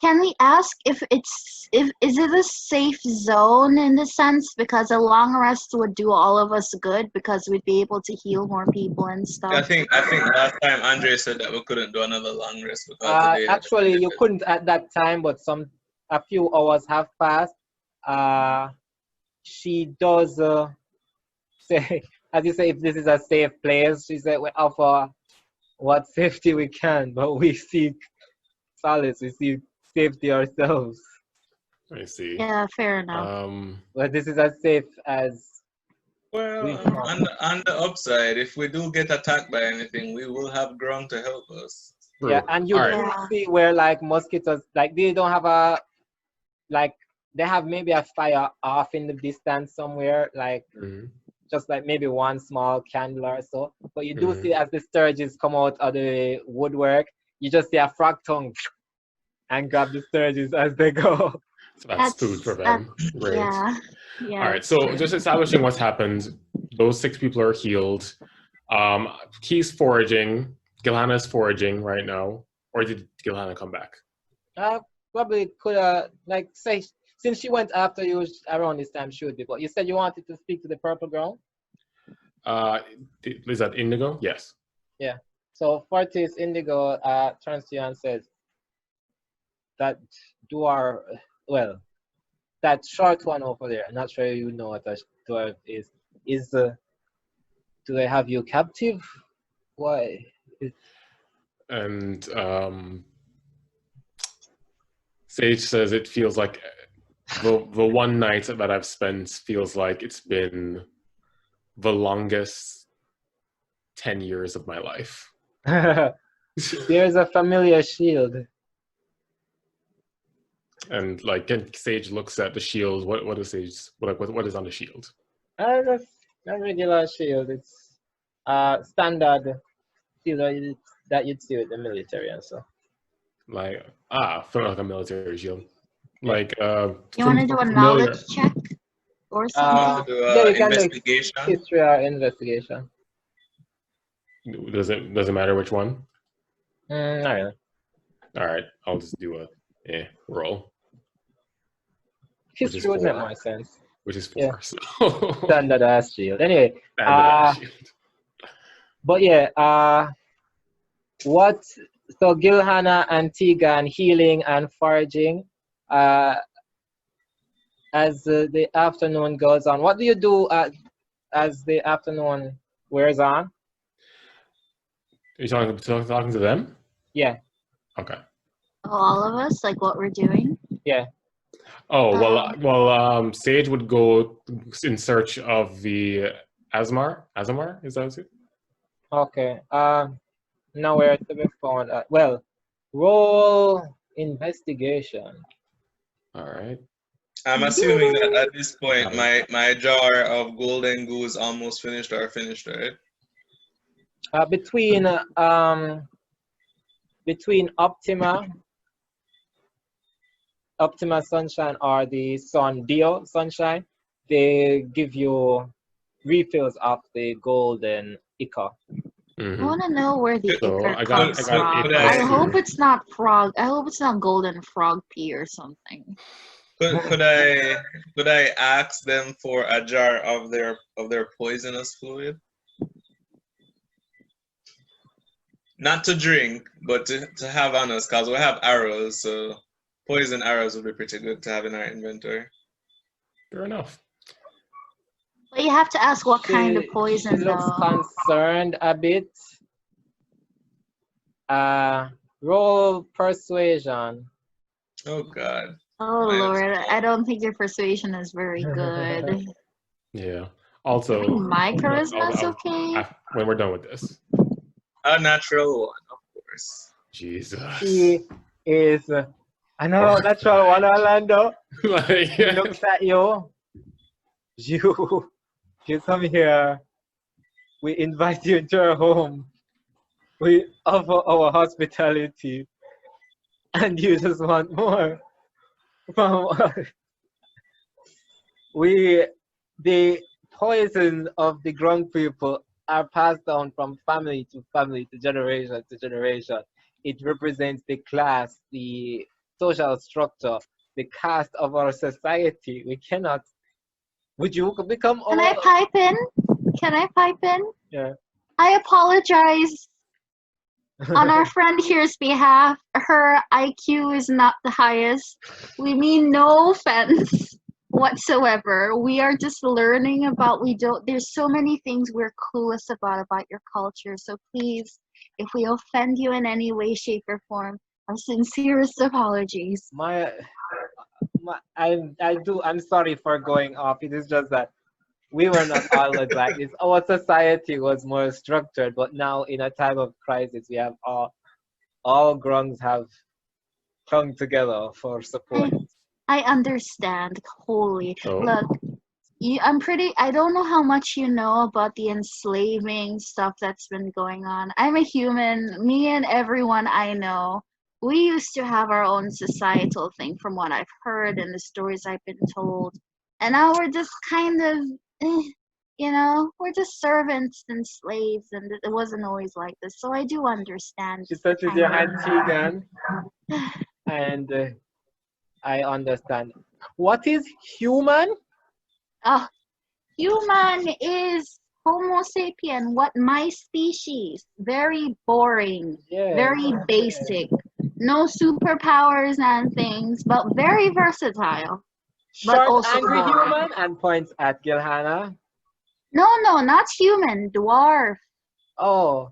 Can we ask if is it a safe zone in the sense because a long rest would do all of us good because we'd be able to heal more people and I stuff. think I think last time Andre said that we couldn't do another long rest because the day had Actually, you ended. couldn't at that time, but a few hours have passed. Uh, she does say, as you say, if this is a safe place, she said we offer what safety we can, but we seek solace, we seek safety ourselves. I see. Yeah, fair enough. But this is as safe as we Well, can. on the upside, if we do get attacked by anything, we will have grung to help us. Yeah, True. and you All do right. Yeah. see where like mosquitoes, like they don't have a like they have maybe a fire off in the distance somewhere, like Mhm. just like maybe one small candle or so. But you do Mhm. see as the sturges come out of the woodwork, you just see a frog tongue and grab the sturges as they go. So that's food for That them. Great. yeah. All Yeah, right. that's So true. just establishing what's happened. Those 6 people are healed. He's foraging. Gilhanna's foraging right now. Or did Gilhanna come back? Probably could like say since she went after you around this time, she would be. But you said you wanted to speak to the purple girl. Is that Indigo? Yes. Yeah. So Fortis Indigo turns to you and says that dwarf, well, that short one over there. I'm not sure you know what that dwarf is. Is do they have you captive? Why? And Sage says it feels like the one night that I've spent feels like it's been the longest 10 years of my life. There's a familiar shield. And like Sage looks at the shield. What is Sage? What is on the shield? That's a regular shield. It's standard shield that you'd see with the military and so. Like from like a military shield. Yeah. Like You want to do a familiar. knowledge check or Want something? to do Yeah, you can make investigation? history or investigation. Does it matter which one? Not really. All right, I'll just do a roll, History would make more sense. which is 4. Yeah. So Standard as shield. Anyway, standard shield. but yeah, what so Gilhanna and Tegan healing and foraging as the afternoon goes on. What do you do as the afternoon wears on? Are you talking to them? Yeah. Okay. Oh, all of us, like what we're doing. Yeah. Oh well. Sage would go in search of the Asmar. Asmar, is that it? Okay. Nowhere to be found. Well, roll investigation. All right. I'm assuming that at this point my jar of golden goo is almost finished or finished, right? Between Optima Sunshine or the Dio Sunshine, they give you refills of the golden ichor. Mm-hmm. I want to know where the So ichor I got comes from. ichor I too. hope it's not frog. I hope it's not golden frog pee or something. Could I ask them for a jar of their poisonous fluid? Not to drink, but to have on us, because we have arrows, so poison arrows would be pretty good to have in our inventory. Fair enough. But you have to ask what kind of She poison, looks though. concerned a bit. Roll persuasion. Oh God. Oh Minus Lord, 12. I don't think your persuasion is very good. Yeah. I Also, think my charisma is okay. when we're done with this. A natural one, of course. Jesus. He is. I know natural one, Arlando. Like, He looks at you. You come here. We invite you into our home. We offer our hospitality, and you just want more from us. The poison of the grung people are passed down from family to family to generation to generation. It represents the class, the social structure, the caste of our society. We cannot. Would you become Can I pipe in? Can I pipe in? Yeah. I apologize on our friend here's behalf. Her IQ is not the highest. We mean no offense whatsoever. We are just learning about, there's so many things we're clueless about your culture. So please, if we offend you in any way, shape, or form, our sincerest apologies. I'm sorry for going off. It is just that we were not always like this. Our society was more structured, but now in a time of crisis, we have all grungs have come together for support. I understand wholly. Oh. Look, I don't know how much you know about the enslaving stuff that's been going on. I'm a human. Me and everyone I know, we used to have our own societal thing from what I've heard and the stories I've been told. And now we're just kind of, we're just servants and slaves, and it wasn't always like this. So I do understand. She touches your hand, Tegan, and I understand. What is human? Human is Homo sapien, what my species. Very boring, very basic. No superpowers and things, but very versatile. But Short, also angry boring. human, and points at Gilhanna. No, not human, dwarf. Oh,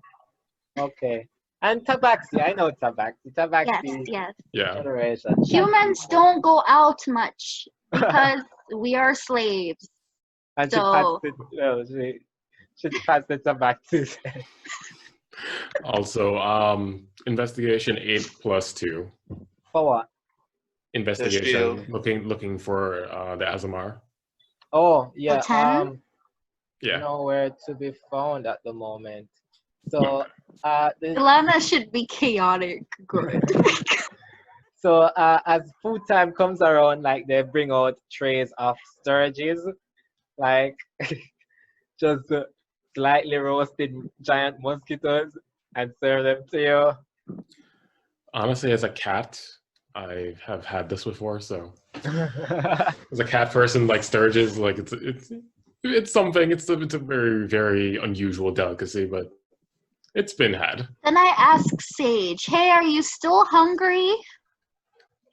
okay. And Tabaxi, I know Tabaxi. Tabaxi Yes. Yeah. generation. Humans don't go out much because we are slaves. And So- she passed it to Tabaxi. Also, investigation 8+2. For what? Investigation, looking for the Azamar. Oh, yeah. 10? Yeah. Nowhere to be found at the moment. So, Gilhanna should be chaotic good. So as food time comes around, like they bring out trays of sturges, like just slightly roasted giant mosquitoes, and serve them to you. Honestly, as a cat, I have had this before. So as a cat person, like sturges, like it's something. It's a very, very unusual delicacy, but it's been had. Then I ask Sage, hey, are you still hungry?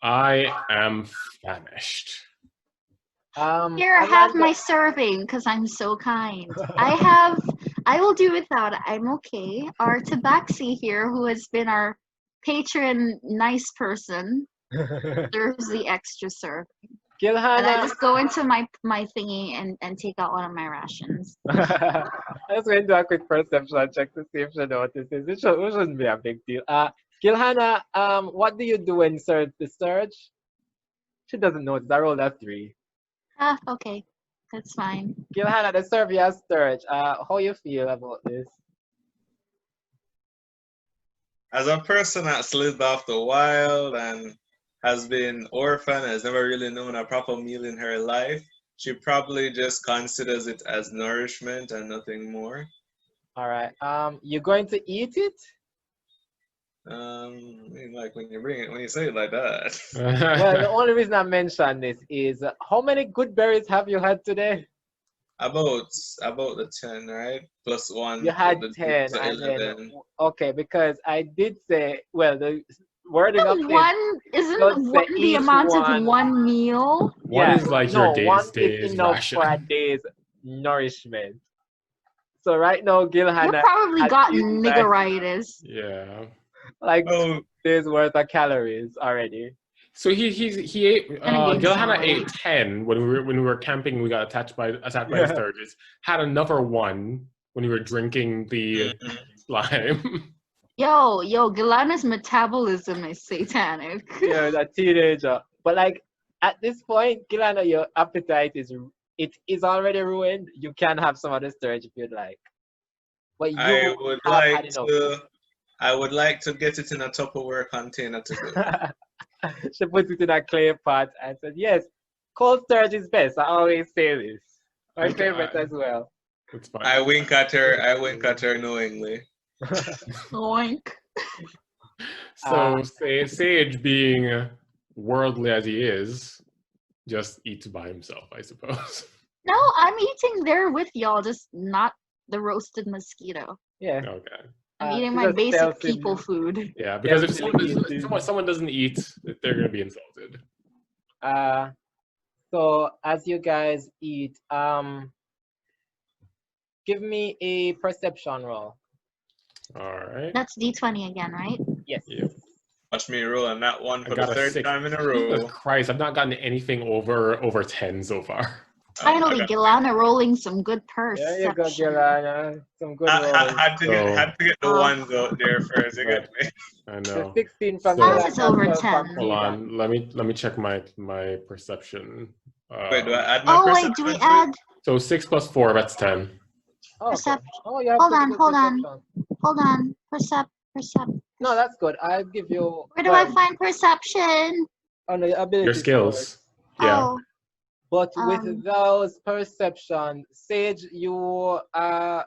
I am famished. Here, have my serving, because I'm so kind. I will do without it. I'm okay. Our Tabaxi here, who has been our patron nice person, serves the extra serving. And I Gilhanna, just go into my thingy and take out one of my rations. I was going to do a quick perception check to see if she notices. It shouldn't be a big deal. Gilhanna, what do you do when you serve the sturge? She doesn't notice. I rolled a 3. Okay. That's fine. Gilhanna, they serve you a sturge. How you feel about this? As a person that's lived off the wild and has been orphaned, has never really known a proper meal in her life, she probably just considers it as nourishment and nothing more. All right. You going to eat it? I mean, like when you say it like that. Well, the only reason I mention this is how many good berries have you had today? About the 10, right? Plus 1. You had the 10, so and 11. then okay, because I did say, well, the wording of Isn't Don't say one the each amount one. of one meal? One is like no, your one day's is enough ration. for a day's nourishment. So right now, You Gilhanna probably has got eaten niggeritis. Yeah. like Oh, 2 days worth of calories already. So he ate. Gonna gain Gilhanna some weight. ate 10 when we were camping. We got attacked by sturges. Had another 1 when we were drinking the slime. Yo, Gilhanna's metabolism is satanic. You're a teenager, but like at this point, Gilhanna, your appetite is already ruined. You can have some other sturge if you'd like, but you I would have like had enough. I would like to get it in a Tupperware container to go. She puts it in a clay pot and said, yes, cold sturge is best. I always say this. My Okay, favorite as well. It's fine. I wink at her knowingly. Oink. So Sage being worldly as he is, just eats by himself, I suppose. No, I'm eating there with y'all, just not the roasted mosquito. Yeah. Okay. I'm eating she my just basic tells him- people food. Yeah, because if Definitely someone doesn't eat, they're gonna be insulted. So as you guys eat, give me a perception roll. All right. That's D20 again, right? Yes. Yep. Watch me rolling that one I for the got a third 6. time in a Jesus row. Christ, I've not gotten anything over 10 so far. Finally, Gilhanna rolling some good There you go, perception. Gilhanna. Some good rolls. Had to get the Oh. ones out there first. You get me? I The know. 16 from So- How's it Gilhanna, over 12 from 10? Hold Tegan. on. Let me check my perception. Wait, do I add my Oh wait, perception do we to it? add So 6 plus 4, that's 10. Oh, okay. perception? Oh, you have Hold pretty on, good hold on. perception. Hold on, percept. No, that's good. I'll give you. Where do I find perception? Oh, no, your ability Your skills. Yeah. Oh, But with those perception, Sage, you are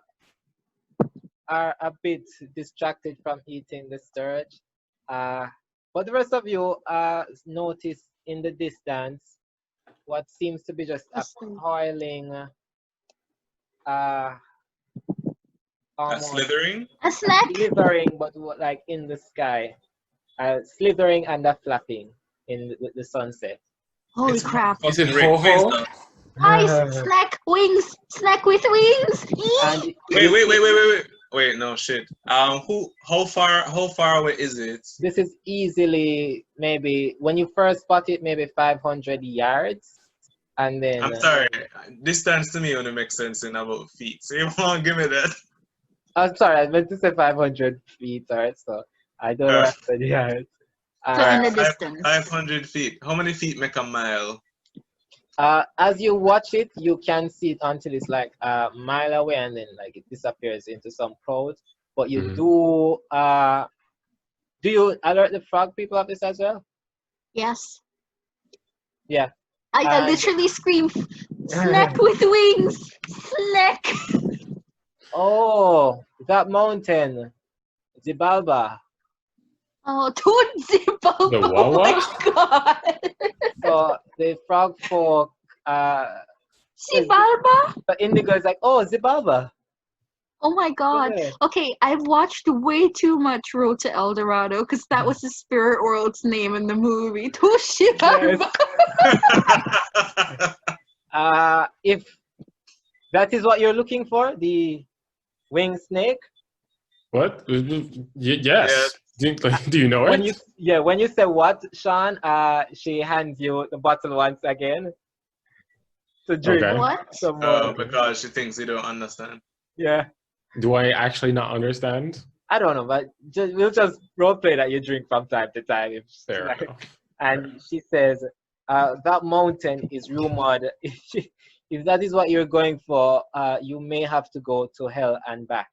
a bit distracted from eating the sturge. But the rest of you notice in the distance what seems to be just a coiling almost Slithering? a snack. slithering, but like in the sky. Slithering and a flapping in the sunset. Holy It's crap! Is it fucking ho-ho? wisdom. Nice snack wings. Snack with wings. And Wait, no shit. How far away is it? this is easily maybe when you first spot it, maybe 500 yards, and then I'm sorry. Distance to me only makes sense in about feet. So you won't give me that. I'm sorry, I meant to say 500 feet, alright? So I don't know what I said yards. So in the distance. 500 feet. How many feet make a mile? As you watch it, you can see it until it's like a mile away, and then like it disappears into some clouds. But you do you alert the frog people of this as well? Yes. Yeah. I literally scream, snack with wings. Snack. Oh, that mountain, Zibalba. Oh, Tootsie Bubble. The Oh Wawa? my god. So the frog folk, Zibalba? the indigo is like, oh, Zibalba. Oh my god. Yeah. Okay, I've watched way too much Road to El Dorado because that was the spirit world's name in the movie. Toshibalba. If that is what you're looking for, the winged snake. What? Yes. Do you know When it? when you say what, Shaun, she hands you the bottle once again to drink. Okay. What? Some more. Because she thinks you don't understand. Yeah. Do I actually not understand? I don't know, but we'll just role play that you drink from time to time. If Fair like, enough. and she says, that mountain is rumored. If that is what you're going for, you may have to go to hell and back.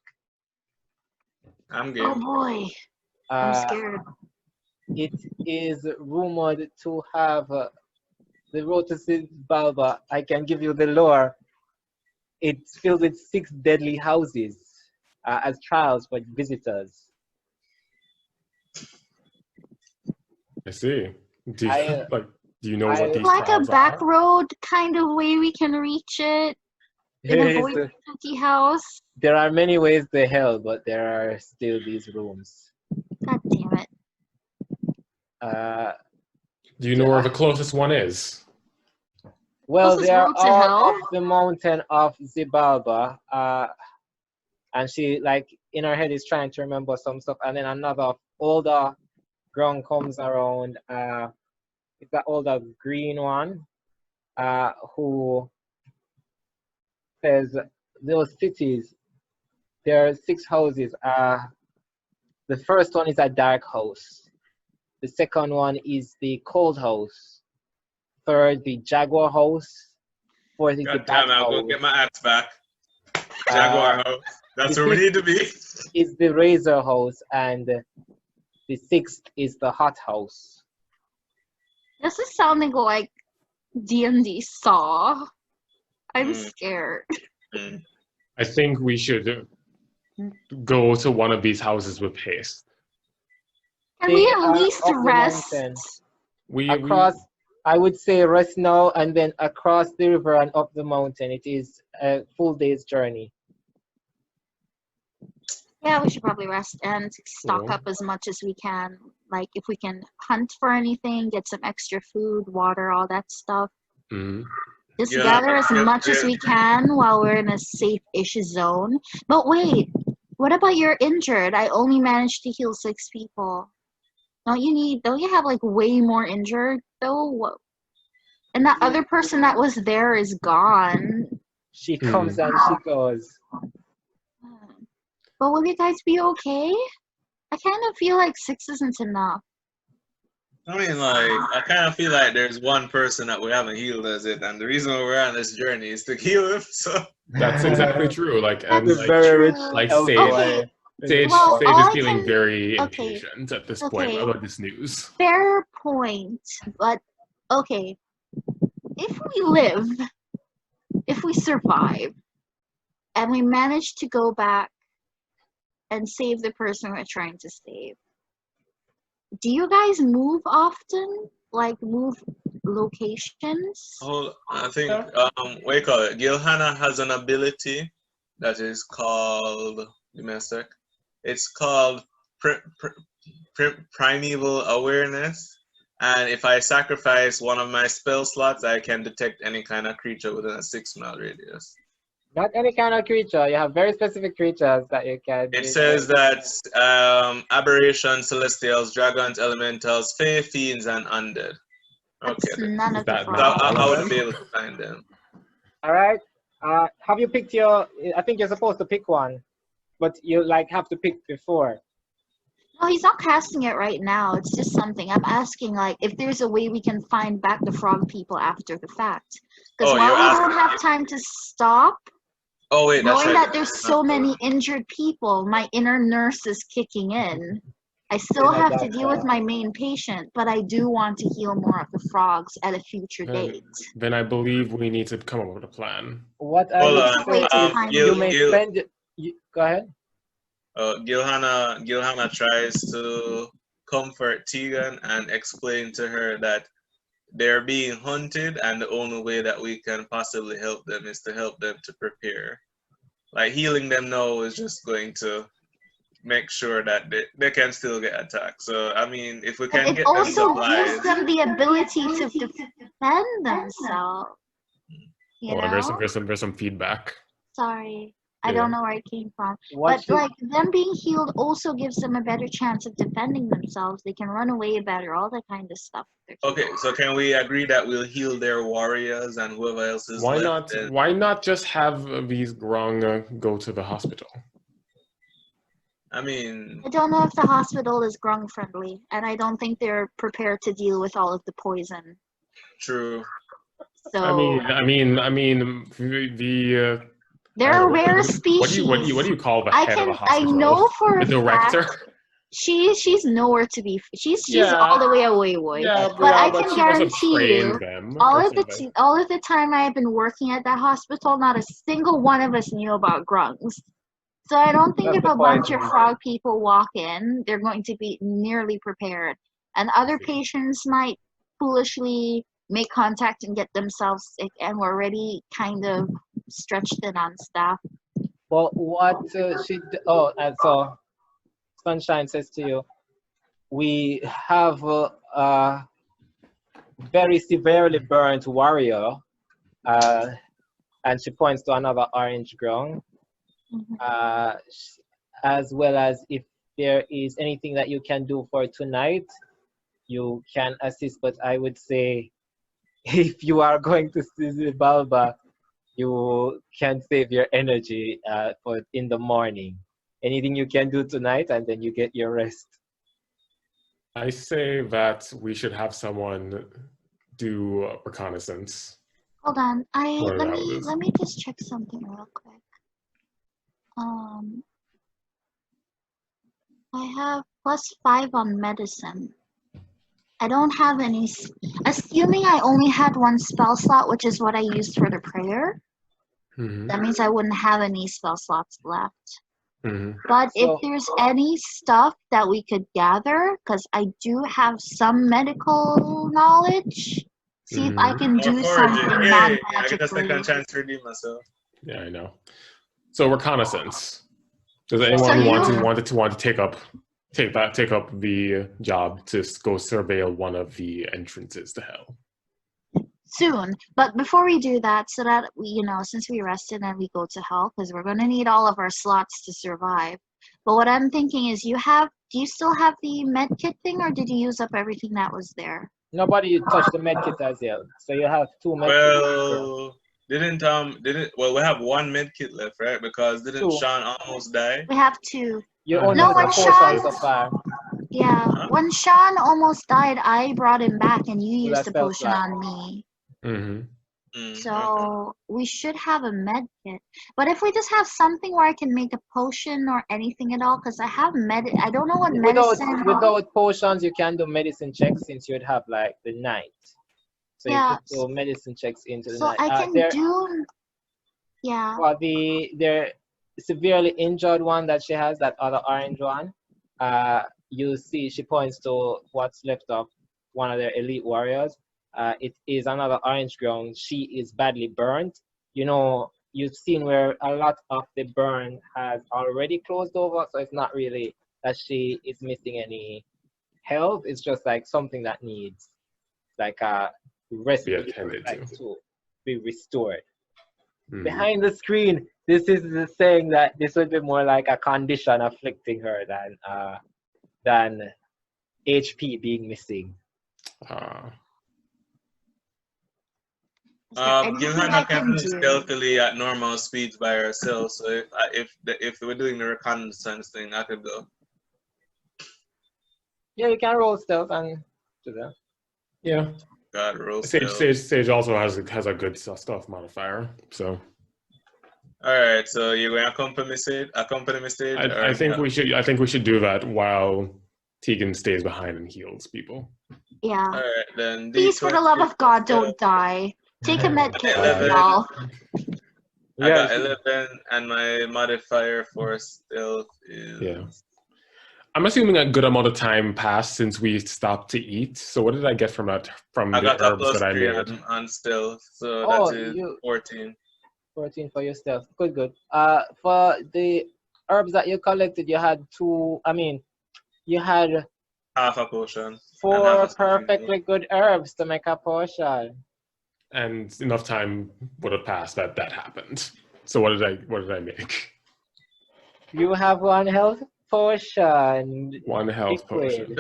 I'm Oh game. boy. I'm scared. It is rumored to have the road to Zibalba. I can give you the lore. It's filled with 6 deadly houses as trials for visitors. I see. Do you know I- what these Like a trials back are? road kind of way we can reach it. In a boy empty house. There are many ways to hell, but there are still these rooms. God damn it. Do you know where the closest one is? Well, Closest they are road to all hell? up the mountain of Zibalba. And she, like, in her head is trying to remember some stuff. And then another older grung comes around. It's the older green one who says those cities, there are 6 houses. The first one is a dark house. The second one is the cold house. Third, the jaguar house. Fourth is the God bat damn it, I'll go house. get my axe back. Jaguar house. That's the where we fifth- need to be. Is the razor house, and the 6th is the hot house. This is sounding like D&D Saw. I'm Mm. scared. I think we should go to one of these houses with haste. Can we They at are least up the rest? mountain. across, I would say rest now, and then across the river and up the mountain. It is a full day's journey. Yeah, we should probably rest and stock Yeah. up as much as we can. Like, if we can hunt for anything, get some extra food, water, all that stuff. Mhm. Just Yeah, gather as much as we can while we're in a safe-ish zone. But wait, what about you're injured? I only managed to heal 6 people. Don't you have like way more injured though? What? And that other person that was there is gone. She comes and she goes. But will you guys be okay? I kind of feel like 6 isn't enough. I mean, like, I kind of feel like there's one person that we haven't healed as it, and the reason we're on this journey is to heal him. So That's exactly true. Like, and That's like, very rich true. like elf Sage, boy. Sage, Well, Sage all is I feeling can- very okay, impatient at this point okay. about this news. Fair point, but okay. If we live, if we survive, and we manage to go back and save the person we're trying to save, do you guys move often? Like, move locations? I think what do you call it? Gilhanna has an ability that is called, give me a sec. It's called Primeval Awareness. And if I sacrifice one of my spell slots, I can detect any kind of creature within a 6-mile radius. Not any kind of creature. You have very specific creatures that you can. It says that aberrations, celestials, dragons, elementals, fae, fiends, and undead. That's Okay. none of the That- frogs. I wouldn't be able to find them. All right. Have you picked your? I think you're supposed to pick one, but you like have to pick before. No, he's not casting it right now. It's just something. I'm asking, like, if there's a way we can find back the frog people after the fact. Because Oh, while you're we don't asking- have time to stop, Oh wait, that's knowing right. that there's so many injured people, my inner nurse is kicking in. I still You're not have to that deal with bad. my main patient, but I do want to heal more of the frogs at a future date. Then I believe we need to come up with a plan. What I Hold would on. say is Gil- you may spend. Go ahead. Gilhanna tries to comfort Tegan and explain to her that they're being hunted, and the only way that we can possibly help them is to help them to prepare. Like, healing them now is just going to make sure that they can still get attacked. So, I mean, if we But can it get them also supplies. gives them the ability to defend themselves. You Hold on, know? there's some feedback. Sorry. I Yeah. don't know where it came from. What But like them being healed also gives them a better chance of defending themselves. They can run away better, all that kind of stuff. Okay, so can we agree that we'll heal their warriors and whoever else is Why left? not? then- Why not just have these grung go to the hospital? I mean, I don't know if the hospital is grung friendly, and I don't think they're prepared to deal with all of the poison. true. So I mean, the they're a rare species. what do you call the I head of a I hospital? know for a the director. fact she's nowhere to be. She's Yeah. all the way away, boy. Yeah, But I but can she must have guarantee trained you, them all or of something. the time I have been working at that hospital, not a single one of us knew about grungs. So I don't think That's if the a bunch point. of frog people walk in, they're going to be nearly prepared. And other patients might foolishly make contact and get themselves sick, and we're already kind of stretched thin on staff. Well, what and so Sunshine says to you, we have a very severely burnt warrior, and she points to another orange grung, as well as if there is anything that you can do for tonight, you can assist. But I would say, if you are going to see the Balba, you can save your energy for in the morning. Anything you can do tonight, and then you get your rest. I say that we should have someone do reconnaissance. Hold on, What about this? let me just check something real quick. I have +5 on medicine. I don't have any. Assuming I only had 1 spell slot, which is what I used for the prayer, Mhm. that means I wouldn't have any spell slots left. Mhm. But if So there's any stuff that we could gather, because I do have some medical knowledge, see if I Mhm. can More do foraging. something Yay! I get a non-magically. second chance to redeem myself. Yeah, I know. So reconnaissance. Does So anyone want you, to take up the job to go surveil one of the entrances to hell? soon. But before we do that, so that we, since we rested and we go to hell, because we're gonna need all of our slots to survive. But what I'm thinking is, do you still have the med kit thing, or did you use up everything that was there? nobody touched the medkit as yet. So you have 2 medkits. Well, well, we have one med kit left, right? Because didn't 2. Shaun almost die? We have two. You No, only No, have when a Shaun, potion so far. yeah, Huh? when Shaun almost died, I brought him back, and you So used that the spell potion slot. on me. Mm-hmm. Okay. So we should have a med kit. But if we just have something where I can make a potion or anything at all, because I have I don't know what medicine. Without potions, you can do medicine checks since you'd have like the night. So you Yeah. could do medicine checks into the So night. I can do. Yeah. For the severely injured one that she has, that other orange one, you see she points to what's left of one of their elite warriors. It is another orange ground. She is badly burnt. You've seen where a lot of the burn has already closed over, so it's not really that she is missing any health. It's just like something that needs like a rest, Be attended like to. to be restored. Mhm. Behind the screen, this is saying that this would be more like a condition afflicting her than HP being missing. Is there anything I Gilhanna can can move do? stealthily at normal speeds by herself. So if we're doing the reconnaissance thing, I could go. Yeah, you can roll stealth and do that. Yeah. God, roll stealth. Sage also has a good stuff modifier. So All right, so you're going to accompany me, Sage? I think we should do that while Tegan stays behind and heals people. Yeah. All right, then. Please, for the love of God, don't die. Take a med kit, y'all. I got 11, and my modifier for stealth is. Yeah. I'm assuming a good amount of time passed since we stopped to eat. So what did I get from the herbs that I made? On stealth, so that is 14. 14 for your stealth. Good. For the herbs that you collected, you had you had half a potion. 4 perfectly good herbs to make a potion. And enough time would have passed that happened. So what did I make? You have 1 health potion. 1 health potion.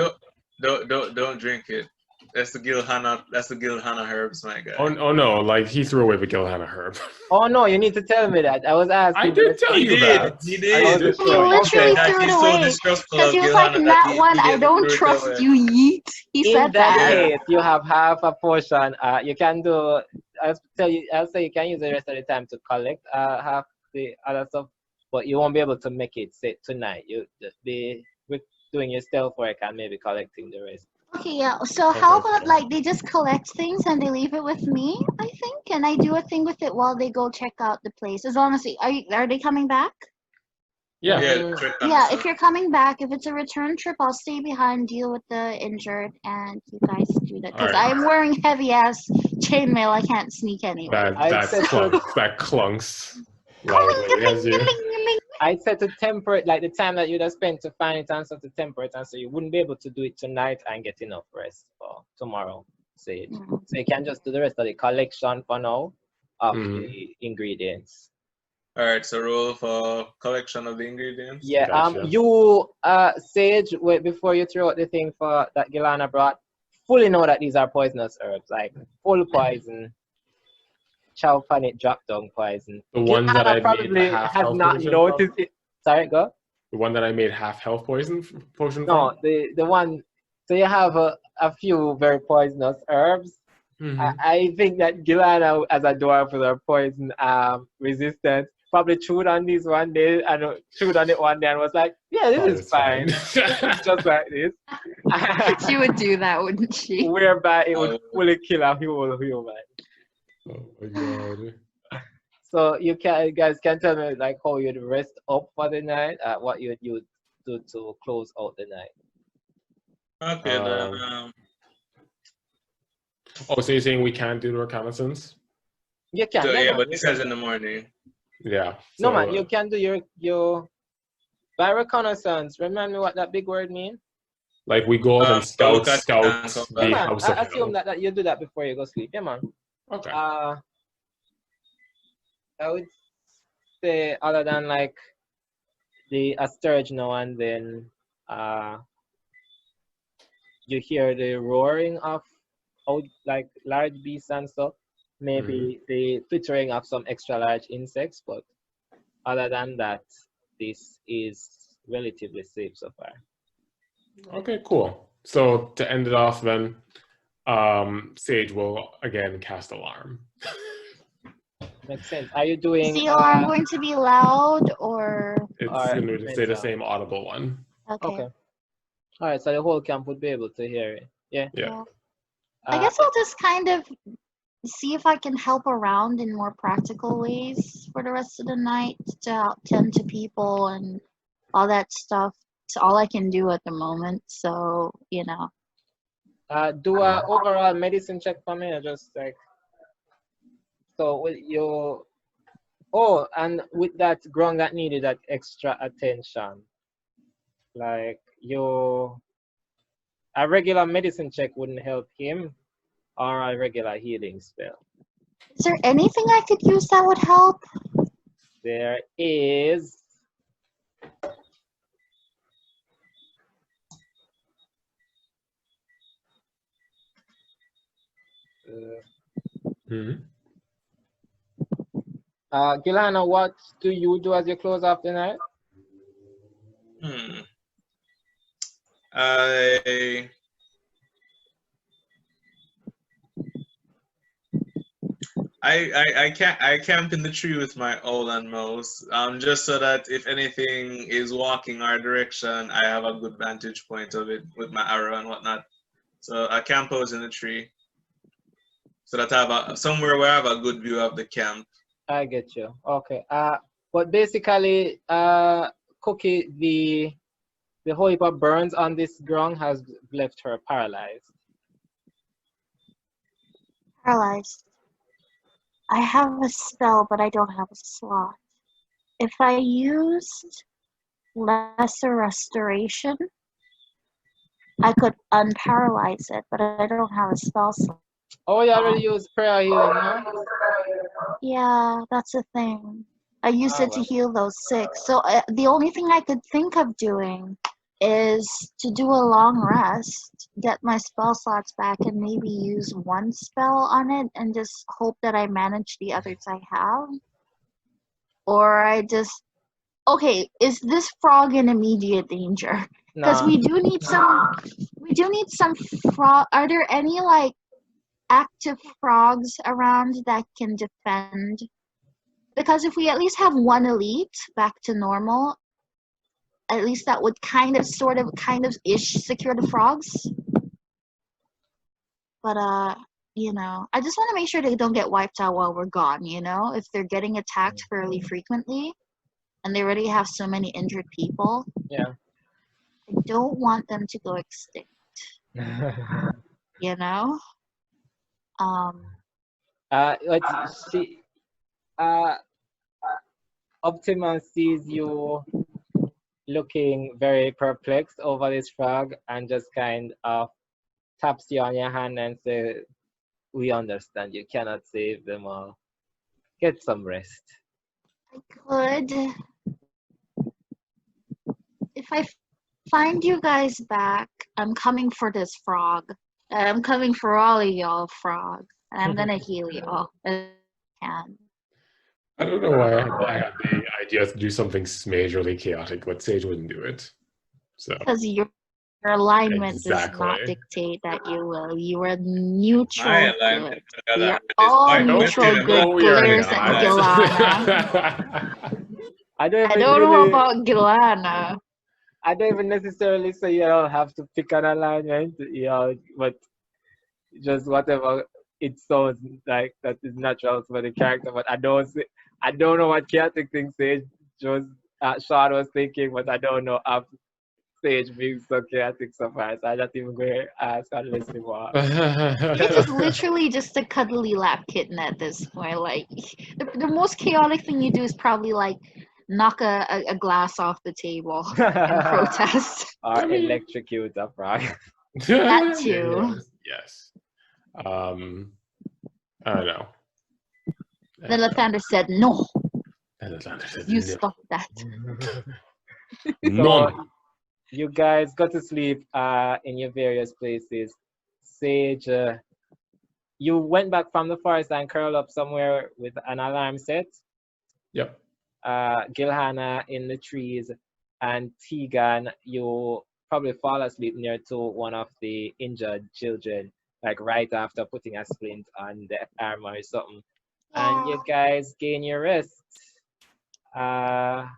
Don't drink it. That's the Gilhanna herbs, my guy. Oh no, like he threw away the Gilhanna herb. Oh no, you need to tell me that. I was asking. I did tell you that. He did. He literally threw it away. Because he was like, that one, I don't trust you, yeet. He said that. In that case, you have half a portion. You can do, I'll say you can use the rest of the time to collect half the other stuff, but you won't be able to make it say tonight. You just be with doing your stealth work and maybe collecting the rest. Okay, yeah. So how about like they just collect things and they leave it with me, I think, and I do a thing with it while they go check out the place. As long as are they coming back? Yeah. Yeah, if you're coming back, if it's a return trip, I'll stay behind, deal with the injured, and you guys do that. Because I'm wearing heavy ass chainmail, I can't sneak anywhere. That clunks loudly as you. I said to temper it, like the time that you'd have spent to find it and so to temper it, and so you wouldn't be able to do it tonight and get enough rest for tomorrow, Sage. So you can just do the rest of the collection for now of the ingredients. All right, so roll for collection of the ingredients. Yeah. Gotcha. You, Sage, wait before you throw out the thing for that Gilhanna brought. Fully know that these are poisonous herbs, like full poison. Chow Panit drop down poison. The one that I probably has not noticed it. Sorry, go. The one that I made half health potion No, the one. So you have a few very poisonous herbs. I think that Gilhanna, as a dwarf with her poison resistance, probably chewed on this one day and chewed on it one day and was like, "Yeah, this is fine. This is just like this." She would do that, wouldn't she? Whereby it would fully kill a whole human. Oh my god. So you guys can tell me like how you'd rest up for the night, what you'd do to close out the night. Okay, then. Oh, so you're saying we can't do the reconnaissance? You can, So, yeah, yeah, man. but You this can. is in the morning. Yeah. No, So, man, you can do your by reconnaissance. Remind me what that big word mean? like we go out and So look at scout and come Yeah, the back. man. house I of assume Hill. that you do that before you go sleep. Yeah, man. Okay. I would say other than like a sturge now and then, you hear the roaring of like large beasts and stuff. Maybe the twittering of some extra large insects, but other than that, this is relatively safe so far. Okay, cool. So to end it off then, Sage will again cast alarm. Makes sense. Are you Is doing the alarm going to be loud or It's Alright, going to say the mental. same audible one. okay? Okay. All right, so the whole camp would be able to hear it. Yeah. Yeah. I guess I'll just kind of see if I can help around in more practical ways for the rest of the night to tend to people and all that stuff. It's all I can do at the moment. So, you know. Do a overall medicine check for me, or just like so with your and with that grung that needed that extra attention, like a regular medicine check wouldn't help him, or a regular healing spell. Is there anything I could use that would help? There is. Gilhanna, what do you do as you close off the night? I camp in the tree with my owl and mouse, just so that if anything is walking our direction, I have a good vantage point of it with my arrow and whatnot. So I camp out in the tree, so that I have somewhere where I have a good view of the camp. I get you. Okay. But basically, Cookie, the whole heap of burns on this ground has left her paralyzed. Paralyzed. I have a spell, but I don't have a slot. If I used Lesser Restoration, I could unparalyze it, but I don't have a spell slot. Oh, you already used prayer healing, huh? Yeah, that's the thing. I used Ah, it to well. heal those sick. So the only thing I could think of doing is to do a long rest, get my spell slots back, and maybe use one spell on it and just hope that I manage the others I have. Or I just... Okay, is this frog in immediate danger? Because Nah. we do need some frog. Are there any like active frogs around that can defend? Because if we at least have one elite back to normal, at least that would kind of ish secure the frogs. But you know, I just want to make sure they don't get wiped out while we're gone, you know? If they're getting attacked fairly frequently and they already have so many injured people. Yeah. I don't want them to go extinct. You know? Let's see. Optima sees you looking very perplexed over this frog and just kind of taps you on your hand and says, "We understand you cannot save them all. Get some rest." I could. If I find you guys back, I'm coming for this frog. I'm coming for all of y'all, frog. And I'm gonna heal y'all if I can. I don't know why I had the idea to do something majorly chaotic, but Sage wouldn't do it. So Because your alignment does not exactly. dictate that you will. You are neutral My good. alignment. We are all quite neutral different. good No, we are players at not. Gilhanna. I don't I even don't know really, about Gilhanna. I don't even necessarily say you don't have to pick an alignment, but just whatever it sounds like that is natural for the character, but I don't know what chaotic thing Sage just Shaun was thinking, but I don't know if Sage being so chaotic so far. So I'm not even going to ask unless you want. It's just literally just a cuddly lap kitten at this point. Like the most chaotic thing you do is probably like knock a glass off the table and protest. Or electrocute a frog. That too. Yes. I don't know. Then Lathander said, "No, And Atlanta said, you "No." stop that." None. You guys go to sleep in your various places. Sage, you went back from the forest and curled up somewhere with an alarm set. Yep. Gilhanna in the trees, and Tegan, you probably fall asleep near to one of the injured children, like right after putting a splint on the arm or something. And you guys gain your rest. And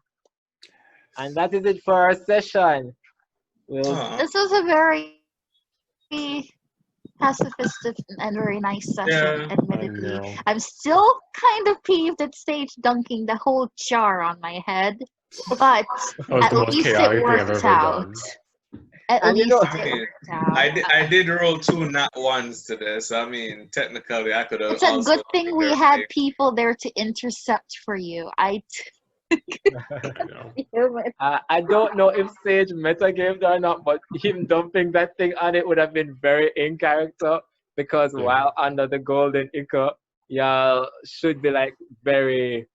that is it for our session. This was a very pacifistic and very nice session, admittedly. I'm still kind of peeved at Sage dunking the whole jar on my head, but at least it worked out. At least it worked out. I did roll 2 nat ones today, so I mean, technically I could have. It's a good thing we had people there to intercept for you. I don't know if Sage metagamed or not, but him dumping that thing on it would have been very in character, because while under the golden ichor, y'all should be like very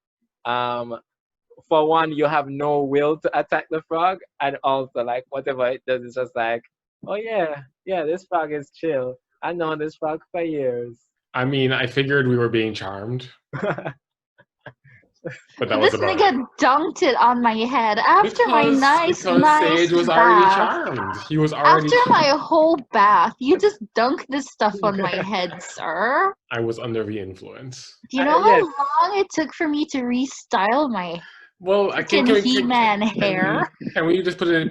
for one, you have no will to attack the frog, and also like whatever it does is just like, oh yeah, this frog is chill. I've known this frog for years. I mean, I figured we were being charmed. But that this was about nigga dunked it on my head after my nice Sage was bath. already charmed. He was already after charmed. my whole bath. You just dunked this stuff on my head, sir. I was under the influence. Do you know how long it took for me to restyle my He-Man hair? Can we just put in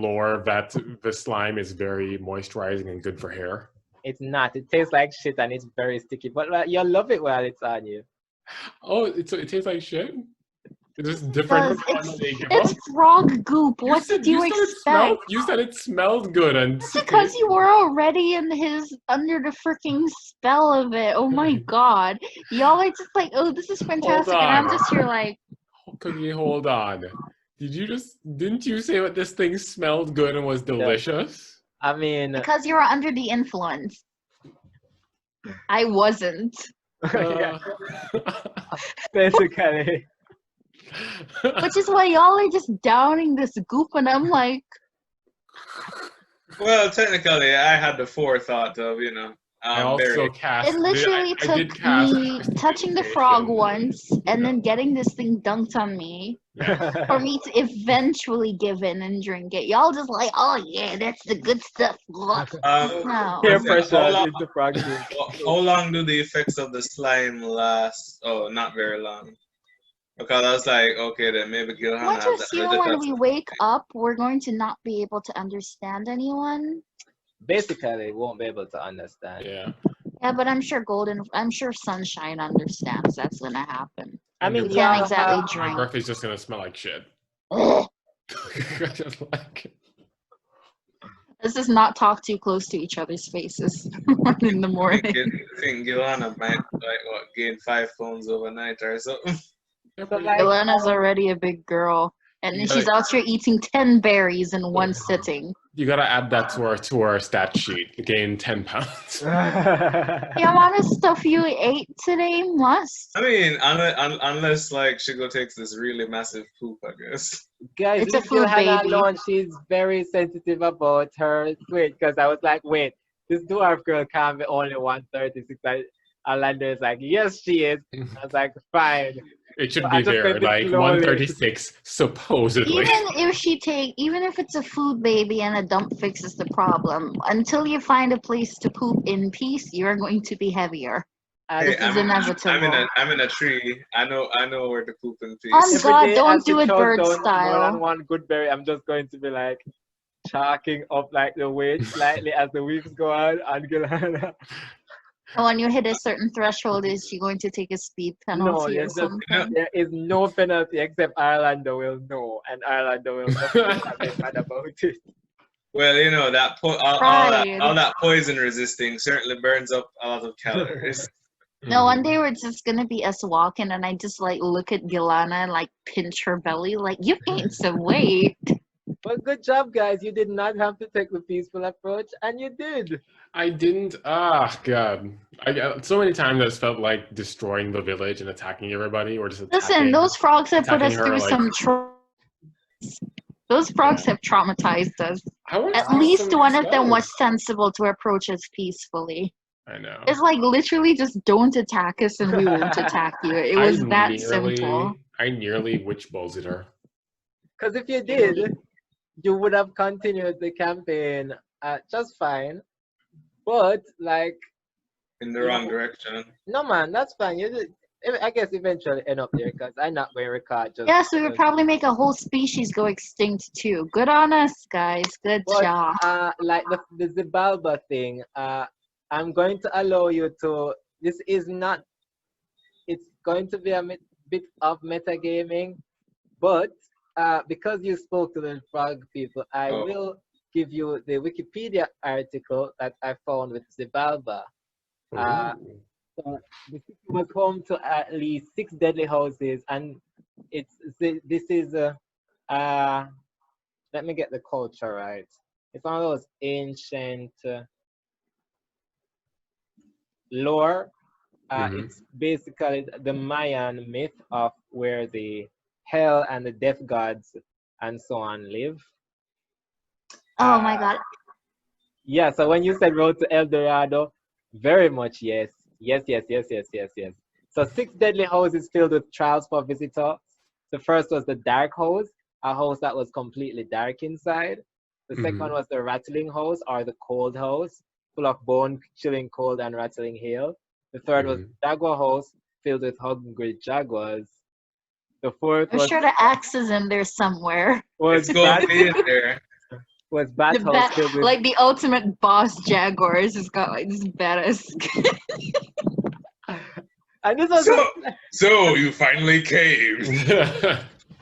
lore that the slime is very moisturizing and good for hair? It's not. It tastes like shit and it's very sticky, but you'll love it while it's on you. Oh, it tastes like shit? It's just different. It's frog goop. What did you expect? You said it smelled good, and that's because you were already under the freaking spell of it. Oh my god, y'all are just like, oh, this is fantastic, and I'm just here like, Cookie, hold on. Didn't you say that this thing smelled good and was delicious? I mean, because you were under the influence. I wasn't. Basically. Which is why y'all are just downing this goop, and I'm like, well, technically, I had the forethought of, I also cast. It literally took me touching the frog once and then getting this thing dunked on me for me to eventually give in and drink it. Y'all just like, oh yeah, that's the good stuff. No. Peer pressure is the frog. How long do the effects of the slime last? Oh, not very long. Because I was like, okay, then maybe Gilhanna. Once or soon when we wake up, we're going to not be able to understand anyone. Basically, won't be able to understand. Yeah. Yeah, but I'm sure Sunshine understands that's gonna happen. I mean, we can't exactly drink. My breath is just gonna smell like shit. Let's just not talk too close to each other's faces in the morning. I think Gilhanna might gain 5 pounds overnight or something. Gilhanna's already a big girl, and she's out here eating 10 berries in one sitting. You gotta add that to our stat sheet. Gain 10 pounds. The amount of stuff you ate today must. I mean, unless like Shigo takes this really massive poop, I guess. Guys, it's a food baby. Alone, she's very sensitive about her weight, because I was like, wait, this dwarf girl can't be only 136. Arlando is like, yes, she is. I was like, fine. It should be there, like 136 supposedly. Even if it's a food baby and a dump fixes the problem, until you find a place to poop in peace, you're going to be heavier. This is inevitable. I'm in a tree. I know where to poop in peace. Oh God, don't do it bird style. More than one good berry, I'm just going to be like, chalking up like the weight slightly as the weeks go on, and Gilhanna. And when you hit a certain threshold, is she going to take a speed No, penalty or something? there is no penalty except Arlando will know, and Arlando will definitely be mad about it. Well, you know that Pride. all that poison resisting certainly burns up a lot of calories. No, one day we're just gonna be us walking, and I just like look at Gilhanna and like pinch her belly, like you gained some weight. Well, good job, guys. You did not have to take the peaceful approach, and you did. I didn't. Ah, God. So many times I just felt like destroying the village and attacking everybody, or just attacking. Listen, those frogs have put attacking us her, through like- some. Those frogs have traumatized us. I want At to use least some one of them was spells. sensible to approach us peacefully. I know. It's like literally just don't attack us and we won't attack you. It was that simple. I nearly witch bullsed her. Because if you did, you would have continued the campaign just fine. But like, In the wrong direction. no man, that's fine. You did. I guess eventually end up there because I'm not going to record just. Yes, we would probably make a whole species go extinct too. Good on us, guys. Good job. Like the Zibalba thing, I'm going to allow you to. This is not. It's going to be a bit of metagaming, but because you spoke to the frog people, I will give you the Wikipedia article that I found with Zibalba. So the city was home to at least 6 deadly houses, and this is let me get the culture right. It's one of those ancient lore. It's basically the Mayan myth of where the hell and the death gods and so on live. Oh my god. Yeah, so when you said Road to El Dorado, very much yes. Yes. So 6 deadly houses filled with trials for visitors. The first was the dark house, a house that was completely dark inside. The second one was the rattling house, or the cold house, full of bone-chilling cold and rattling hail. The third was jaguar house, filled with hungry jaguars. The fourth I'm was sure the axe is in there somewhere. It's going to be in there. Was bat house filled with Like the ultimate boss jaguars has got like this badass. and this was So you finally came.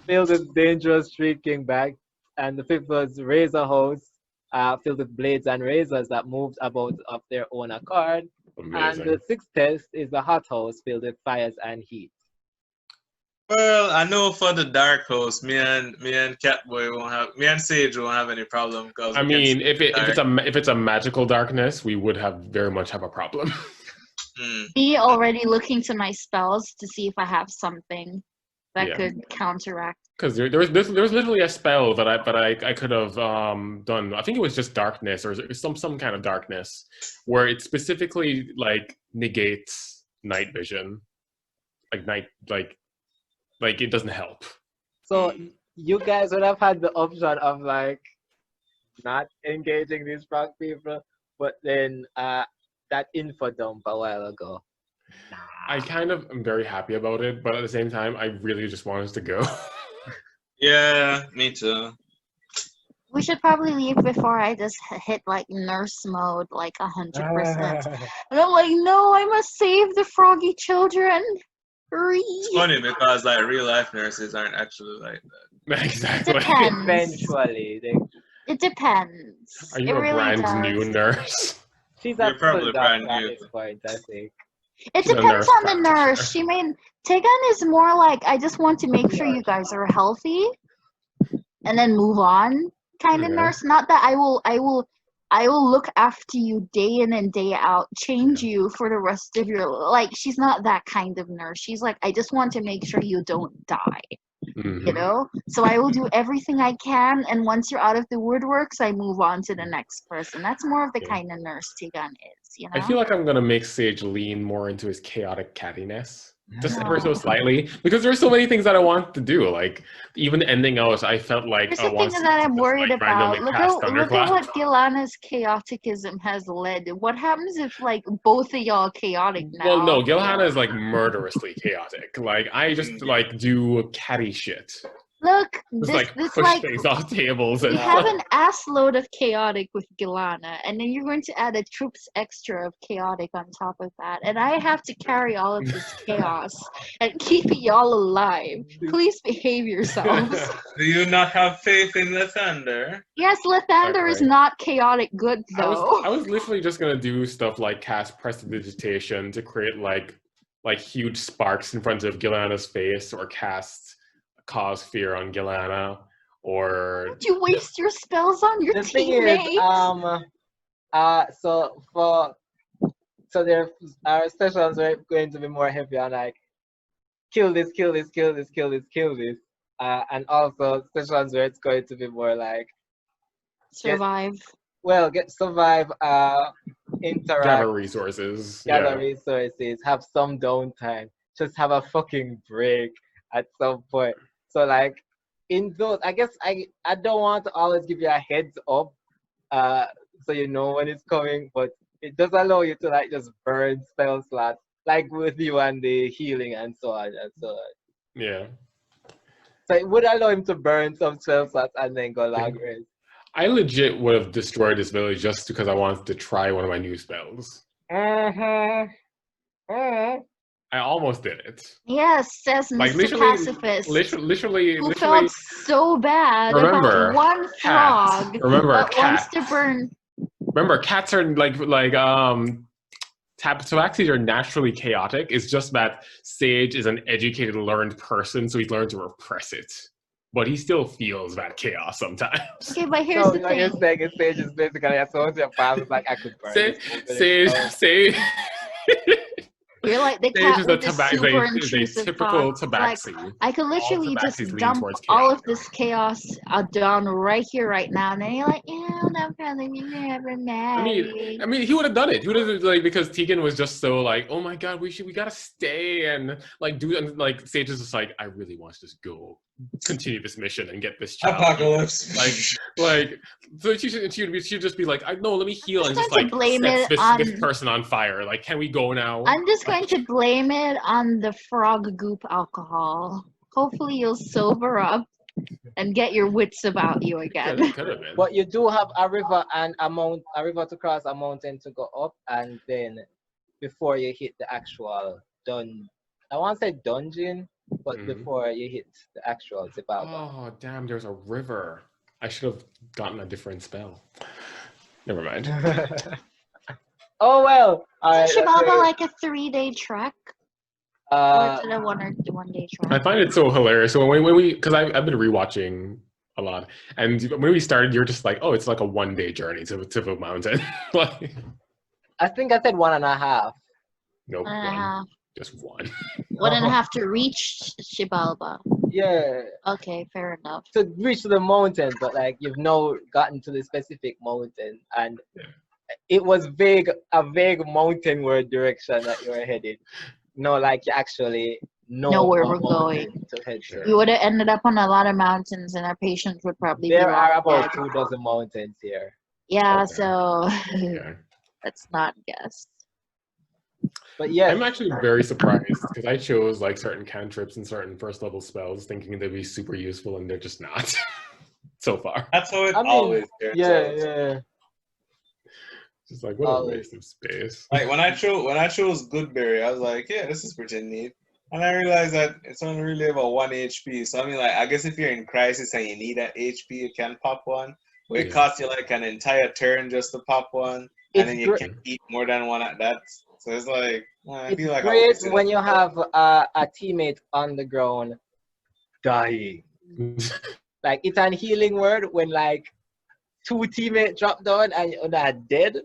filled with dangerous shrieking back. And the fifth was razor house, filled with blades and razors that moved about of their own accord. Amazing. And the sixth test is the hot house filled with fires and heat. Well, I know for the dark house, me and Catboy won't have, me and Sage won't have any problem. Cause I mean, if it's a magical darkness, we would very much have a problem. Me already looking to my spells to see if I have something that could counteract. Because there was literally a spell that I could have done. I think it was just darkness or some kind of darkness, where it specifically like negates night vision, like it doesn't help. So you guys would have had the option of like not engaging these frog people, but then that info dump a while ago. I kind of am very happy about it, but at the same time, I really just want us to go. Yeah, me too. We should probably leave before I just hit like nurse mode, like 100%. And I'm like, no, I must save the froggy children. It's funny because like real life nurses aren't actually like that. Exactly. Depends. Eventually, It depends. Are you it a really brand new does. nurse? she's You're a probably full brand doctor new. at this point, I think. It She's a depends nurse on the practitioner. nurse. She mean Tegan is more like I just want to make sure you guys are healthy and then move on kind of Okay. nurse. Not that I will look after you day in and day out, change you for the rest of your like she's not that kind of nurse. She's like, I just want to make sure you don't die. You know? So I will do everything I can, and once you're out of the woodworks, I move on to the next person. That's more of the kind of nurse Tegan is, you know? I feel like I'm gonna make Sage lean more into his chaotic cattiness. Just ever so slightly. Because there's so many things that I want to do. Like even ending out, I felt like Here's I the want thing to that I'm just, worried like, about. randomly Look cast at Thunderclap. what Gilhanna's chaoticism has led. What happens if like both of y'all chaotic now? Well, no, Gilhanna is like murderously chaotic. Like I just like do catty shit. Look, Just this like it's push like things off tables we and have an ass load of chaotic with Gilhanna, and then you're going to add a troops extra of chaotic on top of that, and I have to carry all of this chaos and keep y'all alive. Please behave yourselves. Do you not have faith in the thunder? Yes, Lathander is Right. not chaotic good though. I was literally just gonna do stuff like cast prestidigitation to create like huge sparks in front of Gilhanna's face, or cause fear on Gilhanna, or Don't you waste your spells on your The thing teammates? is, so there our sessions are going to be more heavy on like kill this, kill this, kill this, kill this, kill this. And also sessions where it's going to be more like Survive. get survive, interact, gather resources. gather resources, have some downtime, just have a fucking break at some point. So like in those, I guess I don't want to always give you a heads up, so you know when it's coming, but it does allow you to like just burn spell slots, like with you and the healing and so on and so on. Yeah. So it would allow him to burn some spell slots and then go long rest. I legit would have destroyed this village just because I wanted to try one of my new spells. I almost did it. Yes, says Like Mr. Pacifist. literally, who felt so bad Remember, about one cats. frog Remember, that wants cats. to burn. Remember, cats are tabaxis are naturally chaotic. It's just that Sage is an educated, learned person, so he's learned to repress it. But he still feels that chaos sometimes. Okay, but here's So the what you're thing. saying is Sage is basically a soldier father, like I could burn this village. Sage You're like the Sage cat is with the super is a intrusive typical thoughts. Like, tabaxi. I could literally just tabaxis lean dump towards all chaos. of this chaos down right here, right now, and then you're like, yeah, I'm probably never married. I mean, he would have done it. He would have like because Tegan was just so like, oh my god, we gotta stay and like do and like Sage is just like, I really want to just go continue this mission and get this child. Apocalypse. Like so she'd just be like, no, let me heal and just just going like to blame set it this on- person on fire. Like, can we go now? I'm just going to blame it on the frog goop alcohol. Hopefully you'll sober up and get your wits about you again. Could have been. But you do have a river and a river to cross, a mountain to go up, and then before you hit the actual I want to say dungeon, but before you hit the actual Zibalba. Oh damn! There's a river. I should have gotten a different spell. Never mind. Oh well. Isn't Zibalba like a 3-day trek? Or is it a 1-day trek? I find it so hilarious. So when we, because I've been rewatching a lot, and when we started, you're just like, oh, it's like a 1-day journey to the mountain. Like, I think I said 1.5. nope, 1.5. just one. 1.5 to reach Xibalba. Yeah. Okay, fair enough. To reach the mountain, but like you've now gotten to the specific mountain, and it was a vague mountainward direction that you were headed. No, like you actually know where we're going. To head to. We would have ended up on a lot of mountains, and our patients would probably be There are like, about 24 mountains here. yeah, Okay. so Yeah. let's not guess. But yeah, I'm actually very surprised because I chose like certain cantrips and certain first level spells thinking they'd be super useful, and they're just not so far. That's how it I mean, always turns out. yeah. Just like, what a waste of space. Like when I chose Goodberry, I was like, yeah, this is pretty neat. And I realized that it's only really about 1 HP. So I mean, like, I guess if you're in crisis and you need an HP, you can pop one. But it costs you like an entire turn just to pop one, and then you can eat more than one at that. So it's like, I feel like great when you have a teammate on the ground dying. Like it's an healing word when like 2 teammates drop down and you're not dead.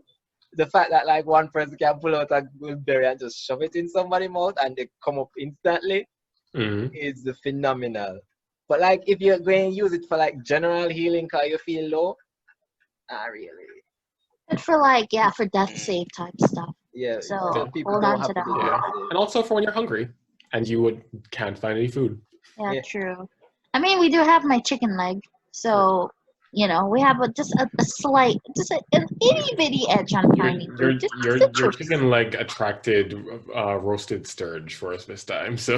The fact that like one person can pull out a Goodberry and just shove it in somebody's mouth and they come up instantly is phenomenal. But like if you're going to use it for like general healing because you feel low, not really. But for like, yeah, for death save type stuff. Yeah. So people hold don't on have to that. do Yeah. And also for when you're hungry and you can't find any food. Yeah, true. I mean, we do have my chicken leg, so You know, we have just a slight, just an itty bitty edge on finding food. Just the Your chips. chicken leg attracted roasted sturge for us this time. So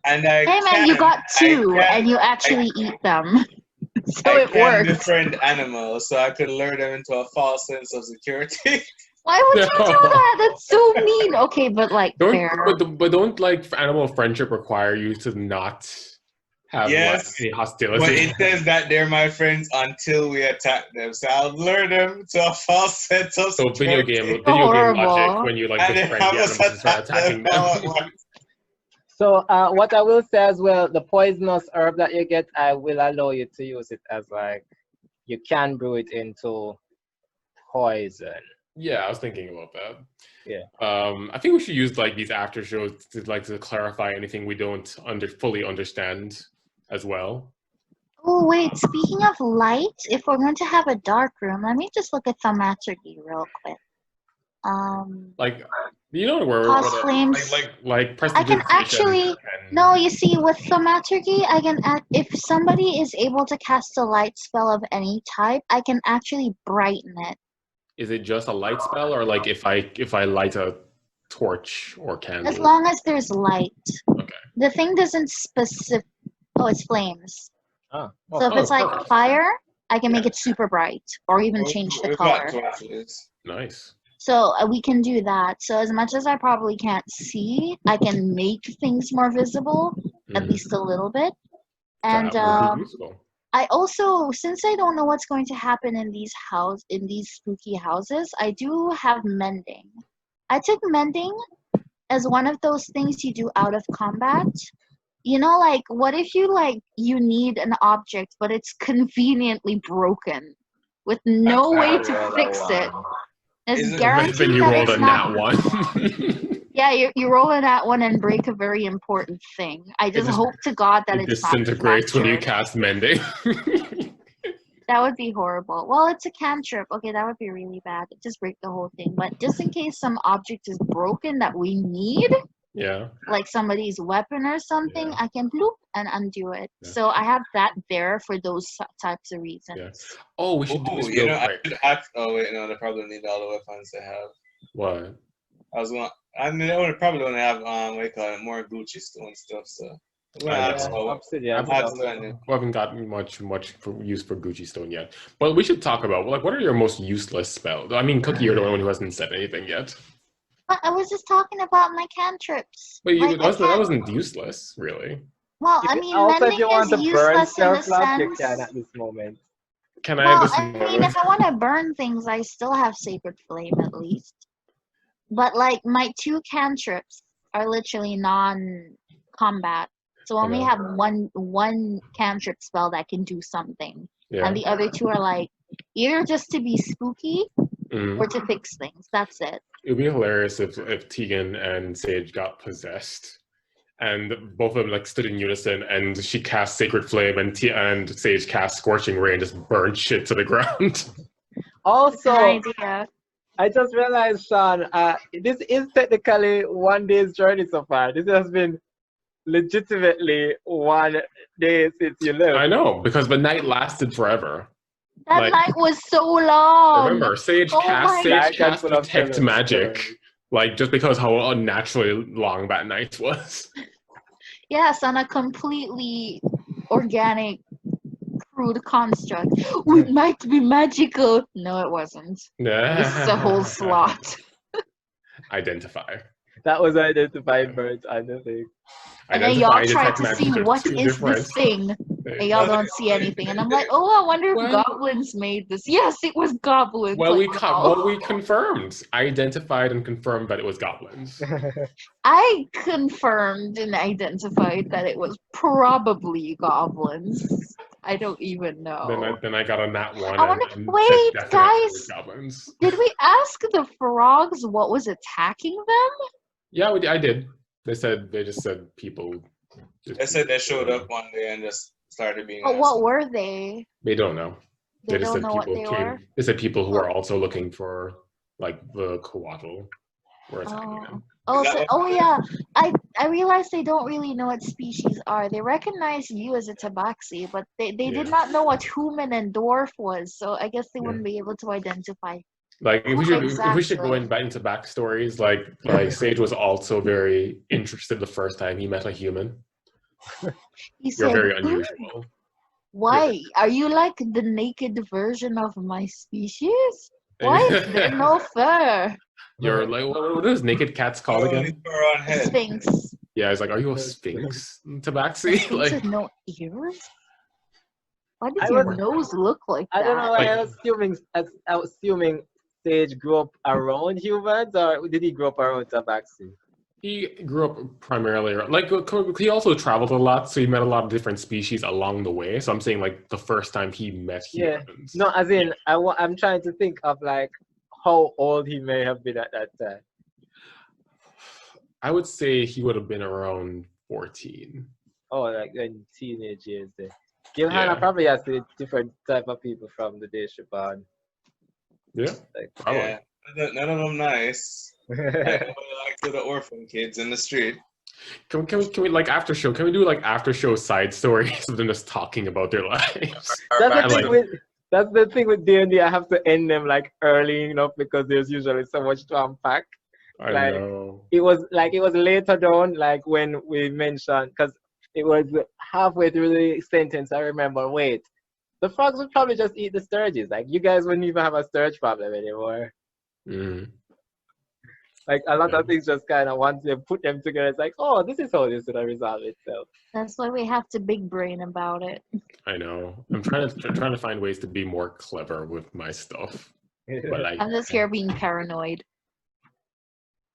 And I Hey man, you got two, and you actually eat them, so it can works. befriend animals, so I could lure them into a false sense of security. Why would you do that? That's so mean. Okay, but like fair. but don't like animal friendship require you to not have Yes, any but hostility? it says that they're my friends until we attack them. So I'll lure them to a false sense of So security. video game Horrible. logic when you like And befriend then the I was animals and start attacking them. all at once. So what I will say as well, the poisonous herb that you get, I will allow you to use it as like, you can brew it into poison. Yeah, I was thinking about that. Yeah. I think we should use like these after shows to clarify anything we don't fully understand as well. Oh wait, speaking of light, if we're going to have a dark room, let me just look at thaumaturgy real quick. Like, you know where Cause flames. like I can prestidigitation actually and- no. You see, with thaumaturgy, I can if somebody is able to cast a light spell of any type, I can actually brighten it. Is it just a light spell, or like if I light a torch or candle? As long as there's light. Okay. The thing doesn't specific. Oh, it's flames. Oh. So if it's like perfect. fire, I can make Yeah. it super bright or even change the We've got color. torches. Nice. So we can do that. So as much as I probably can't see, I can make things more visible, at least a little bit. And That would be useful. I also, since I don't know what's going to happen in these spooky houses, I do have mending. I took mending as one of those things you do out of combat. You know, like what if you need an object, but it's conveniently broken with no way to fix it. It's Isn't- guaranteed Then you that rolled it's a not. nat one. Yeah, you roll in that one and break a very important thing. I just hope to God that It it's not disintegrates when you fractured. cast mending. That would be horrible. Well, it's a cantrip. Okay, that would be really bad. Just break the whole thing. But just in case some object is broken that we need, Yeah. like somebody's weapon or something, Yeah. I can bloop and undo it. Yeah. So I have that there for those types of reasons. Yeah. Oh, we should do this Ooh, real I quick. should ask. Oh wait, no, they probably need all the weapons they have. What? I was going. I mean, they would probably want to have what do you call it, more Gucci stone stuff. So I'm gonna I ask. know. Oh, Obsidian. I have to. We haven't gotten much use for Gucci stone yet. But we should talk about like what are your most useless spells? I mean, Cookie, you're the one who hasn't said anything yet. But I was just talking about my cantrips. But Like, that wasn't useless, really. well, I mean, Also, if mending you want is to burn useless in a spell slot, you sense. can at this moment. Can I Well, have this? I mean, if I want to burn things, I still have Sacred Flame at least. But like my two cantrips are literally non-combat, so I only Okay. have one cantrip spell that can do something, Yeah. and the other two are like either just to be spooky Mhm. or to fix things. That's it. It would be hilarious if Tegan and Sage got possessed, and both of them like stood in unison, and she cast Sacred Flame, and Sage cast Scorching Ray, and just burned shit to the ground. Also, Good idea. I just realized, Shaun, this is technically one day's journey so far. This has been legitimately 1 day since you left. I know, because the night lasted forever. That Like- night was so long. Remember, Sage Oh cast my God. detect Full of magic, stories. like just because how unnaturally long that night was. Yes, on a completely organic, crude construct. It might be magical. No, it wasn't. This is a whole slot. Identify. That was identified birds, I don't think. And then y'all Identify, try detect to magic see are what two is different this thing, and y'all don't see anything. And I'm like, oh, I wonder if Well- goblins made this. Yes, it was goblins. Well, Like, no. we confirmed. I identified and confirmed that it was goblins. I confirmed and identified that it was probably goblins. I don't even know. Then I got a nat one. I wonder- and wait, said definitely it was guys. goblins. Did we ask the frogs what was attacking them? Yeah, I did. They just said people. They said they showed up one day and just started being. But what were they? They don't know. They just don't said know what people they came. were. They said people who are also looking for like the Couatl were attacking Oh. them. Oh, that so, what? oh yeah. I realized they don't really know what species are. They recognize you as a tabaxi, but they did Yeah. not know what human and dwarf was. So I guess they Yeah. wouldn't be able to identify Like who if we should go exactly. in back into backstories, like Sage was also very interested the first time he met a human. He You're said, very "Ooh, unusual. why? Are you like the naked version of my species? Why is there no fur?" You're like, what is naked cats called Only again? fur on A head. sphinx. Yeah, he's like, are you a A sphinx. sphinx, A Tabaxi? sphinx with Like, no ears? Why does I your was nose look like I don't know. that? like I was assuming Sage grew up around humans, or did he grow up around Tabaxi? he grew up primarily like he also traveled a lot, so he met a lot of different species along the way. So I'm saying like the first time he met Yeah. humans. No, as Yeah. in I'm trying to think of like how old he may have been at that time. I would say he would have been around 14. Oh, like in teenage years then. Gilhanna Yeah. probably has a different type of people from the day she born. Yeah, Like, probably. Yeah, none of them nice. Like nobody likes the orphan kids in the street. Can we like after show? Can we do like after show side stories of them just talking about their lives? that's the And thing like, with that's the thing with D&D. I have to end them like early enough because there's usually so much to unpack. I Like know. it was later down, like when we mentioned, because it was halfway through the sentence. I remember, wait, the frogs would probably just eat the sturges. Like you guys wouldn't even have a sturge problem anymore. Mm, Like a lot yeah, of things just kind of once you put them together, it's like, oh, this is how this would have resolved itself. That's why we have to big brain about it. I know. I'm trying to find ways to be more clever with my stuff, but I I'm just here being paranoid.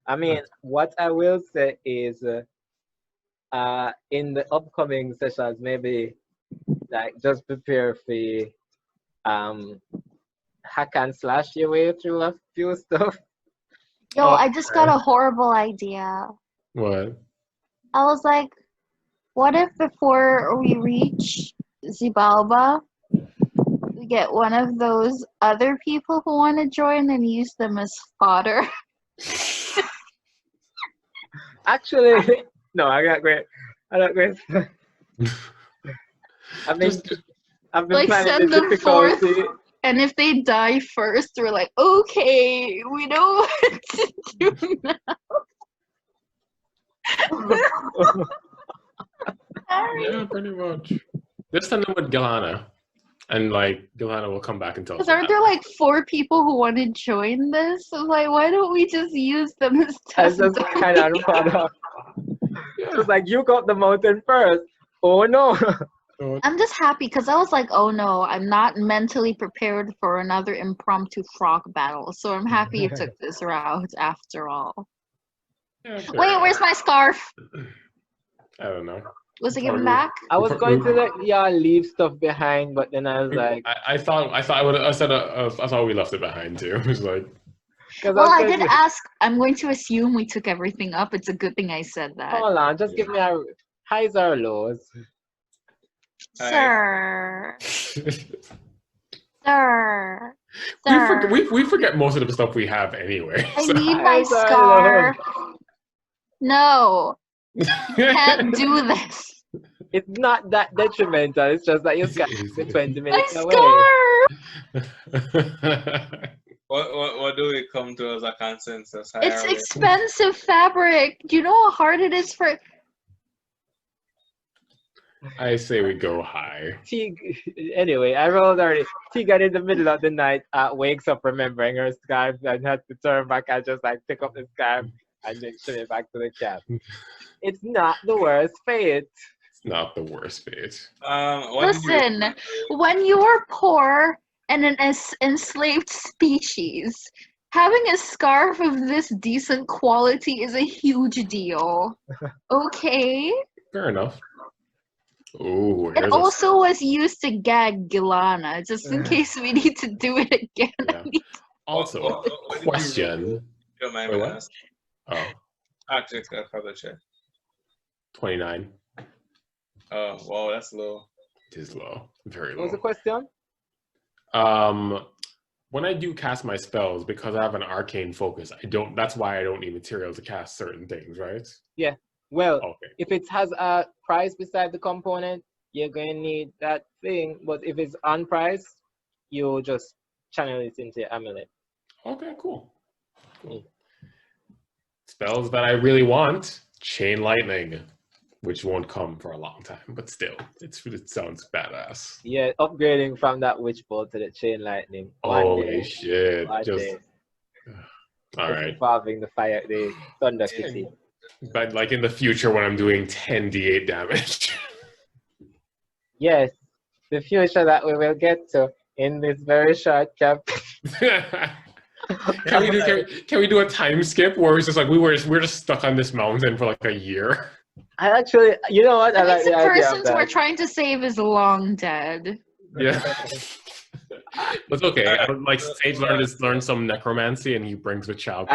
I mean, what I will say is, in the upcoming sessions, maybe like just prepare for hack and slash your way through a few stuff. Yo, Oh, I just got a horrible idea. what? I was like, what if before we reach Zibalba, we get one of those other people who want to join and use them as fodder? Actually, no, I got great. I've been Just I've been Like, planning send the them forth, difficulty. and if they die first, we're like, okay, we know what to do now. Sorry. yeah, pretty much. Just send them with Gilhanna, and like Gilhanna will come back and tell us. Because aren't there like 4 people who want to join this? So like, why don't we just use them as I test just kind of dummies? It was like you got the mountain first. Oh no. I'm just happy because I was like, oh no, I'm not mentally prepared for another impromptu frog battle. So I'm happy you took this route after all. Yeah, fair Wait, enough. where's my scarf? I don't know. Was it given Probably- back? I was going to let y'all leave stuff behind, but then I was like, I thought I would. I said I thought we left it behind too. It was like, because Well, I did ask. I'm going to assume we took everything up. It's a good thing I said that. hold on, just give me a highs or lows. Sir. we Sir. forget most of the stuff we have anyway. I so- need my Highs or scarf. lows? No, can't do this. It's not that detrimental. It's just that you got the 20 My minutes away. scarf. What do we come to as a consensus? It's Higher or expensive fabric. Do you know how hard it is for? I say we go high. Anyway, I rolled already. Tegan in the middle of the night wakes up remembering her scarf and has to turn back and just like pick up the scarf and then shove it back to the cat. It's not the worst fate. It's not the worst fate. what did you- Listen, when you're poor and an enslaved species, having a scarf of this decent quality is a huge deal. Okay? Fair enough. Oh, It also was used to gag Gilhanna, just in case we need to do it again. Yeah. Also, what did you roll? question. Don't mind Wait, me what? asking. Oh, Actually, it's got probably check. 29. Oh, wow, that's low. It is low. Very What was the low. question? when I do cast my spells, because I have an arcane focus, that's why I don't need material to cast certain things, right? Yeah. Well, Okay. if it has a price beside the component, you're going to need that thing. But if it's on price, you just channel it into your amulet. Okay, cool. Mm. Spells that I really want, Chain Lightning, which won't come for a long time, but still, it sounds badass. Yeah, upgrading from that witch bolt to the chain lightning. Holy shit. One Just, day. all Just right. involving the Thunder Kitty. But like in the future when I'm doing 10d8 damage. Yes, the future that we will get to in this very short campaign. Can we do a time skip where it's just like we're just stuck on this mountain for like a year? I actually, you know what? I I like think the the idea of persons we're that. trying to save is long dead. Yeah. It's okay. I don't like Sage learned some necromancy and he brings the child.